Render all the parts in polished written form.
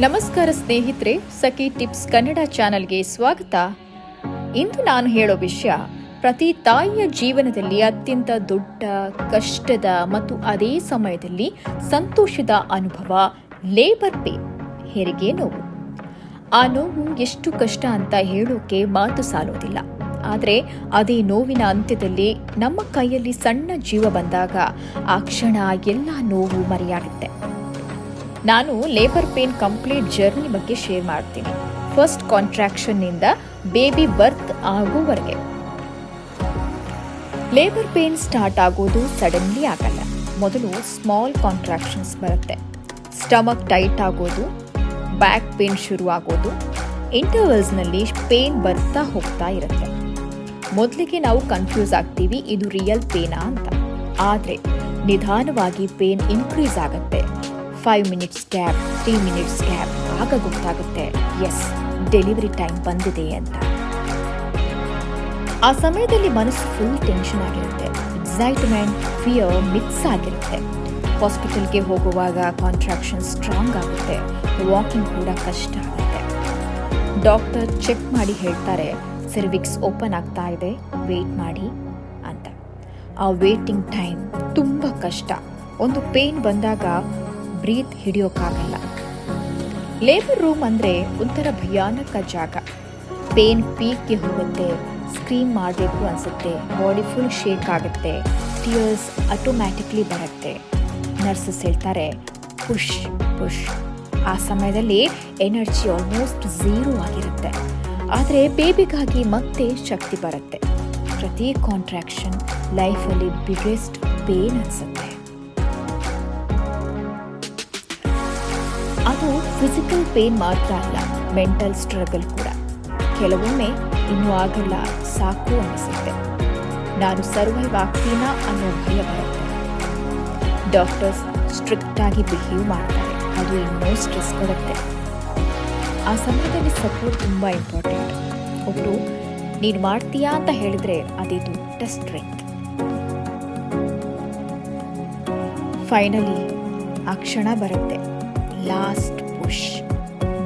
ನಮಸ್ಕಾರ ಸ್ನೇಹಿತರೆ, ಸಖಿ ಟಿಪ್ಸ್ ಕನ್ನಡ ಚಾನೆಲ್ಗೆ ಸ್ವಾಗತ. ಇಂದು ನಾನು ಹೇಳೋ ವಿಷಯ ಪ್ರತಿ ತಾಯಿಯ ಜೀವನದಲ್ಲಿ ಅತ್ಯಂತ ದೊಡ್ಡ ಕಷ್ಟದ ಮತ್ತು ಅದೇ ಸಮಯದಲ್ಲಿ ಸಂತೋಷದ ಅನುಭವ ಲೇಬರ್ ಪೇನ್, ಹೆರಿಗೆ ನೋವು. ಆ ನೋವು ಎಷ್ಟು ಕಷ್ಟ ಅಂತ ಹೇಳೋಕೆ ಮಾತು ಸಾಲೋದಿಲ್ಲ. ಆದರೆ ಅದೇ ನೋವಿನ ಅಂತ್ಯದಲ್ಲಿ ನಮ್ಮ ಕೈಯಲ್ಲಿ ಸಣ್ಣ ಜೀವ ಬಂದಾಗ ಆ ಕ್ಷಣ ಎಲ್ಲ ನೋವು ಮರೆಯಾಗುತ್ತೆ. ನಾನು ಲೇಬರ್ ಪೇನ್ ಕಂಪ್ಲೀಟ್ ಜರ್ನಿ ಬಗ್ಗೆ ಶೇರ್ ಮಾಡ್ತೀನಿ. ಫಸ್ಟ್ ಕಾಂಟ್ರಾಕ್ಷನ್ನಿಂದ ಬೇಬಿ ಬರ್ತ್ ಆಗೋವರೆಗೆ. ಲೇಬರ್ ಪೇನ್ ಸ್ಟಾರ್ಟ್ ಆಗೋದು ಸಡನ್ಲಿ ಆಗಲ್ಲ. ಮೊದಲು ಸ್ಮಾಲ್ ಕಾಂಟ್ರಾಕ್ಷನ್ಸ್ ಬರುತ್ತೆ. ಸ್ಟಮಕ್ ಟೈಟ್ ಆಗೋದು, ಬ್ಯಾಕ್ ಪೇನ್ ಶುರು ಆಗೋದು, ಇಂಟರ್ವಲ್ಸ್ನಲ್ಲಿ ಪೇನ್ ಬರ್ತಾ ಹೋಗ್ತಾ ಇರುತ್ತೆ. ಮೊದಲಿಗೆ ನಾವು ಕನ್ಫ್ಯೂಸ್ ಆಗ್ತೀವಿ, ಇದು ರಿಯಲ್ ಪೇನಾ ಅಂತ. ಆದರೆ ನಿಧಾನವಾಗಿ ಪೇನ್ ಇನ್ಕ್ರೀಸ್ ಆಗುತ್ತೆ. 5 ಮಿನಿಟ್ಸ್ ಗ್ಯಾಪ್, 3 ಮಿನಿಟ್ಸ್ ಗ್ಯಾಪ್, ಆಗ ಗೊತ್ತಾಗುತ್ತೆ ಎಸ್, ಡೆಲಿವರಿ ಟೈಮ್ ಬಂದಿದೆ ಅಂತ. ಆ ಸಮಯದಲ್ಲಿ ಮನಸ್ಸು ಫುಲ್ ಟೆನ್ಷನ್ ಆಗಿರುತ್ತೆ. ಎಕ್ಸೈಟ್ಮೆಂಟ್, ಫಿಯರ್ ಮಿಕ್ಸ್ ಆಗಿರುತ್ತೆ. ಹಾಸ್ಪಿಟಲ್ಗೆ ಹೋಗುವಾಗ ಕಾಂಟ್ರಾಕ್ಷನ್ ಸ್ಟ್ರಾಂಗ್ ಆಗುತ್ತೆ. ವಾಕಿಂಗ್ ಕೂಡ ಕಷ್ಟ ಆಗುತ್ತೆ. ಡಾಕ್ಟರ್ ಚೆಕ್ ಮಾಡಿ ಹೇಳ್ತಾರೆ, ಸರ್ವಿಕ್ಸ್ ಓಪನ್ ಆಗ್ತಾ ಇದೆ, ವೇಟ್ ಮಾಡಿ ಅಂತ. ಆ ವೇಟಿಂಗ್ ಟೈಮ್ ತುಂಬ ಕಷ್ಟ. ಒಂದು ಪೇನ್ ಬಂದಾಗ ಬ್ರೀತ್ ಹಿಡಿಯೋಕ್ಕಾಗಲ್ಲ. ಲೇಬರ್ ರೂಮ್ ಅಂದರೆ ಒಂಥರ ಭಯಾನಕ ಜಾಗ. ಪೇನ್ ಪೀಕ್ಗೆ ಹೋಗುತ್ತೆ, ಸ್ಕ್ರೀಮ್ ಮಾಡಬೇಕು ಅನಿಸುತ್ತೆ, ಬಾಡಿ ಫುಲ್ ಶೇಕ್ ಆಗುತ್ತೆ, ಟಿಯರ್ಸ್ ಆಟೋಮ್ಯಾಟಿಕ್ಲಿ ಬರುತ್ತೆ. ನರ್ಸಸ್ ಹೇಳ್ತಾರೆ ಪುಷ್ ಪುಷ್. ಆ ಸಮಯದಲ್ಲಿ ಎನರ್ಜಿ ಆಲ್ಮೋಸ್ಟ್ ಝೀರೋ ಆಗಿರುತ್ತೆ. ಆದರೆ ಬೇಬಿಗಾಗಿ ಮತ್ತೆ ಶಕ್ತಿ ಬರುತ್ತೆ. ಪ್ರತಿ ಕಾಂಟ್ರಾಕ್ಷನ್ ಲೈಫಲ್ಲಿ ಬಿಗ್ಗೆಸ್ಟ್ ಪೇನ್ ಅನಿಸುತ್ತೆ. ಅದು ಫಿಸಿಕಲ್ ಪೇನ್ ಮಾತ್ರ ಅಲ್ಲ, ಮೆಂಟಲ್ ಸ್ಟ್ರಗಲ್ ಕೂಡ. ಕೆಲವೊಮ್ಮೆ ಇನ್ನೂ ಆಗಲ್ಲ, ಸಾಕು ಅನಿಸುತ್ತೆ. ನಾನು ಸರ್ವೈವ್ ಆಗ್ತೀನಾ ಅನ್ನೋ ಭಯ ಬರುತ್ತೆ. ಡಾಕ್ಟರ್ಸ್ ಸ್ಟ್ರಿಕ್ಟ್ ಆಗಿ ಬಿಹೇವ್ ಮಾಡ್ತಾರೆ, ಅದು ಇನ್ನೂ ಸ್ಟ್ರೆಸ್ ಕೊಡುತ್ತೆ. ಆ ಸಮಯದಲ್ಲಿ ಸಪೋರ್ಟ್ ತುಂಬ ಇಂಪಾರ್ಟೆಂಟ್. ಒಬ್ಬರು ನೀನು ಮಾಡ್ತೀಯಾ ಅಂತ ಹೇಳಿದ್ರೆ ಅದೇ ದೊಡ್ಡ ಸ್ಟ್ರೆಂತ್. ಫೈನಲಿ ಆ ಕ್ಷಣ ಬರುತ್ತೆ, ಲಾಸ್ಟ್ ಪುಷ್.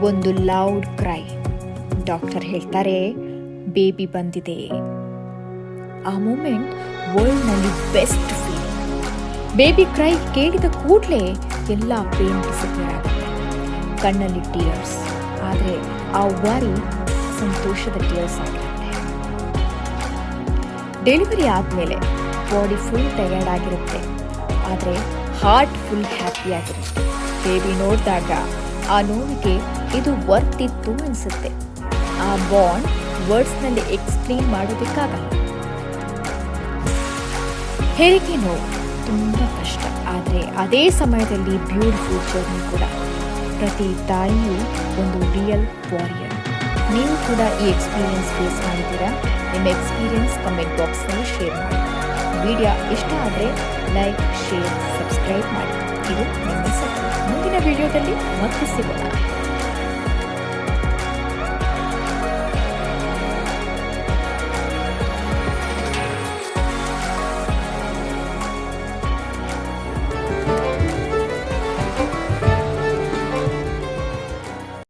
ಒಂದು ಲೌಡ್ ಕ್ರೈ. ಡಾಕ್ಟರ್ ಹೇಳ್ತಾರೆ ಬೇಬಿ ಬಂದಿದೆ. ಆ ಮೂಮೆಂಟ್ ವರ್ಲ್ಡ್ನಲ್ಲಿ ಬೆಸ್ಟ್ ಫೀಲ್. ಬೇಬಿ ಕ್ರೈ ಕೇಳಿದ ಕೂಡಲೇ ಎಲ್ಲ ಪೇನ್ ಡಿಸಪಿಯರ್ ಆಗುತ್ತೆ. ಕಣ್ಣಲ್ಲಿ ಟಿಯರ್ಸ್, ಆದರೆ ಆ ವರಿ ಸಂತೋಷದ ಟಿಯರ್ಸ್ ಆಗಿರುತ್ತೆ. ಡೆಲಿವರಿ ಆದಮೇಲೆ ಬಾಡಿ ಫುಲ್ ಟಯರ್ಡ್ ಆಗಿರುತ್ತೆ, ಆದರೆ ಹಾರ್ಟ್ ಫುಲ್ ಹ್ಯಾಪಿ ಆಗಿರುತ್ತೆ. ಬೇಬಿ ನೋಡಿದಾಗ ಆ ನೋವಿಗೆ ಇದು ವರ್ತ್ ಇತ್ತು ಅನಿಸುತ್ತೆ. ಆ ಬಾಂಡ್ ವರ್ಡ್ಸ್ನಲ್ಲಿ ಎಕ್ಸ್ಪ್ಲೇನ್ ಮಾಡೋದಕ್ಕಾಗಲ್ಲ. ಹೆರಿಗೆ ನೋವು ತುಂಬ ಕಷ್ಟ, ಆದರೆ ಅದೇ ಸಮಯದಲ್ಲಿ ಬ್ಯೂಟಿಫುಲ್ ಜರ್ನಿ ಕೂಡ. ಪ್ರತಿ ತಾಯಿಯೂ ಒಂದು ರಿಯಲ್ ವಾರಿಯರ್. ನೀವು ಕೂಡ ಈ ಎಕ್ಸ್ಪೀರಿಯನ್ಸ್ ಫೇಸ್ ಮಾಡಿದ್ದೀರಾ? ನಿಮ್ಮ ಎಕ್ಸ್ಪೀರಿಯನ್ಸ್ ಕಮೆಂಟ್ ಬಾಕ್ಸ್ನಲ್ಲಿ ಶೇರ್ ಮಾಡಿ. ವಿಡಿಯೋ ಇಷ್ಟ ಆದರೆ ಲೈಕ್, ಶೇರ್, ಸಬ್ಸ್ಕ್ರೈಬ್ ಮಾಡಿ. ಇದು ನಿಮ್ಮ ಸಖಿ. ಮುಂದಿನ ವಿಡಿಯೋದಲ್ಲಿ ಮತ್ತೆ ಸಿಗೋಣ.